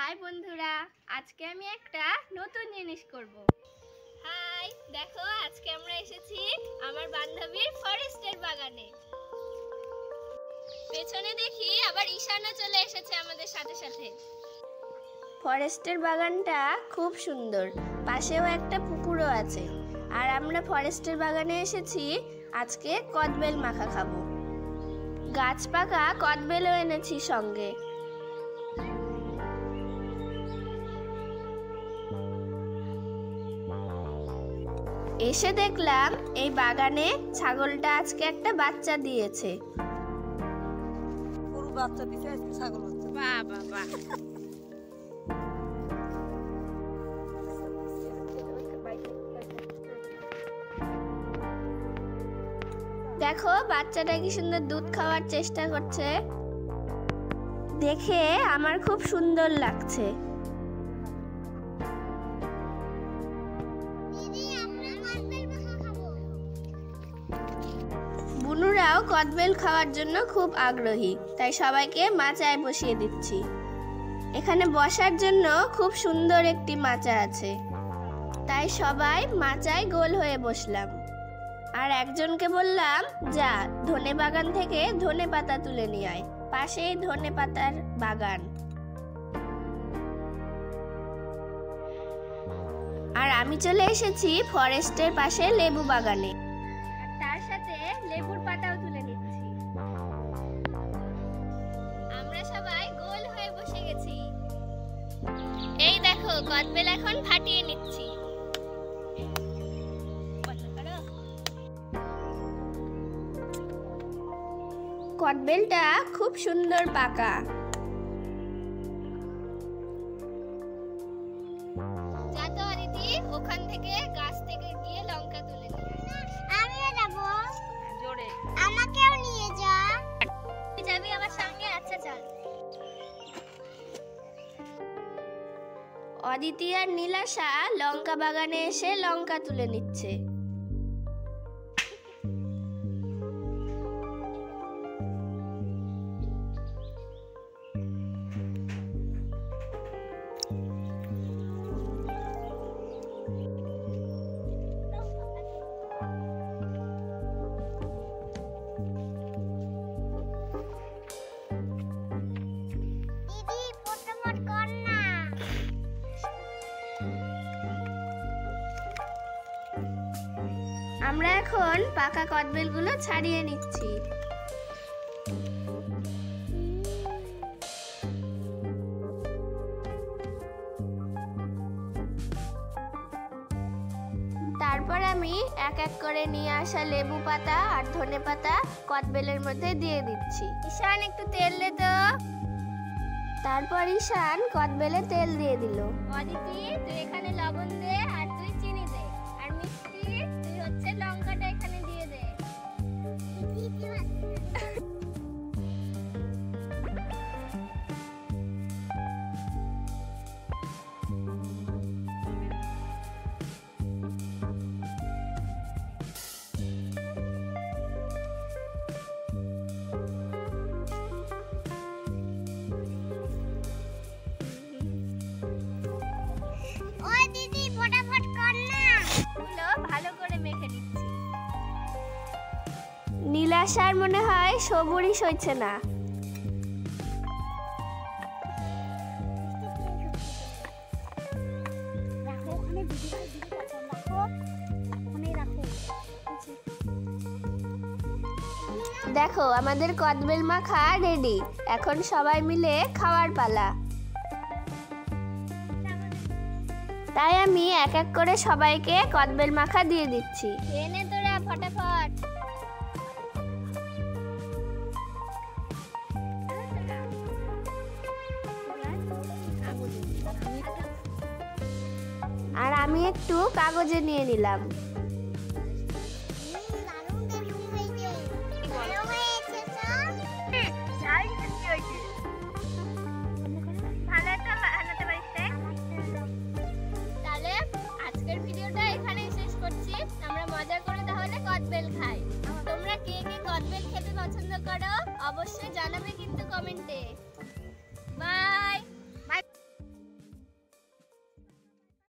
High বন্ধুরা, আজকে আমি একটা নতুন জিনিস করব। হাই, দেখো আজকে আমরা এসেছি আমার বান্ধবীর ফরেস্টের বাগানে। পেছনে দেখি আবার ঈশানও চলে এসেছে আমাদের সাথে সাথে। ফরেস্টের বাগানটা খুব সুন্দর, পাশেও একটা পুকুরও আছে। আর আমরা ফরেস্টের বাগানে এসেছি আজকে কদবেল মাখা খাবো। গাছ পাকা কদবেলও এনেছি সঙ্গে। এসে দেখলাম এই বাগানে ছাগলটা আজকে একটা বাচ্চা দিয়েছে। গরু বাচ্চা দিয়েছে, আজকে ছাগল বাচ্চা। বাহ বাহ বাহ। দেখো বাচ্চাটা কি সুন্দর দুধ খাওয়ার চেষ্টা করছে, দেখে আমার খুব সুন্দর লাগছে। বুনুরাও কদবেল খাওয়ার জন্য খুব আগ্রহী, তাই সবাইকে মাচায় বসিয়ে দিচ্ছি। এখানে বসার জন্য খুব সুন্দর একটি মাচা আছে, তাই সবাই মাচায় গোল হয়ে বসলাম। আর একজনকে বললাম, যা ধনে বাগান থেকে ধনে পাতা তুলে নিয়ে আয়, পাশেই ধনে পাতার বাগান। আর আমি চলে এসেছি ফরেস্টের পাশে লেবু বাগানে, আর তার সাথে লেবুর পাতাও তুলে নিচ্ছি। আমরা সবাই গোল হয়ে বসে গেছি। এই দেখো কদবেল এখন ফাটিয়ে নিচ্ছি। কদবেলটা খুব সুন্দর পাকা। যাতো দিদি, ওখান থেকে গাছ থেকে গিয়ে লঙ্কা তুলে নিয়ে আমিও যাব। জোরে আমাকেও নিয়ে যা। তুই যাবি আমার সঙ্গে? আচ্ছা চল। অদিতি আর নীলাশা লঙ্কা বাগানে এসে লঙ্কা তুলে নিচ্ছে। আমরা এখন পাকা কদবেলগুলো ছাড়িয়ে নিচ্ছি। তারপর আমি এক এক করে নিয়ে আসা লেবু পাতা আর ধনে পাতা কদবেলের মধ্যে দিয়ে দিচ্ছি। ঈশান একটু তেল দে তো। তারপর ঈশান কদবেলে তেল দিয়ে দিল। অদিতি তুই এখানে লবণ দে, আর তুই চিনি দে, আর মিষ্টি তুই হচ্ছে লঙ্কাটা এখানে দিয়ে দে। ভালো করে মেখে দিচ্ছি। নীলাশার মনে হয় সবুরই সইছে না। দেখো আমাদের কদবেল মাখা রেডি, এখন সবাই মিলে খাওয়ার পালা। তাই আমি এক এক করে সবাইকে কদবেল মাখা দিয়ে দিচ্ছি। এনে তোরা ফটাফট। আর আমি একটু কাগজে নিয়ে নিলাম। আমরা মজা করে তাহলে কদবেল খাই। তোমরা কে কে কদবেল খেতে পছন্দ করো অবশ্যই জানাবে।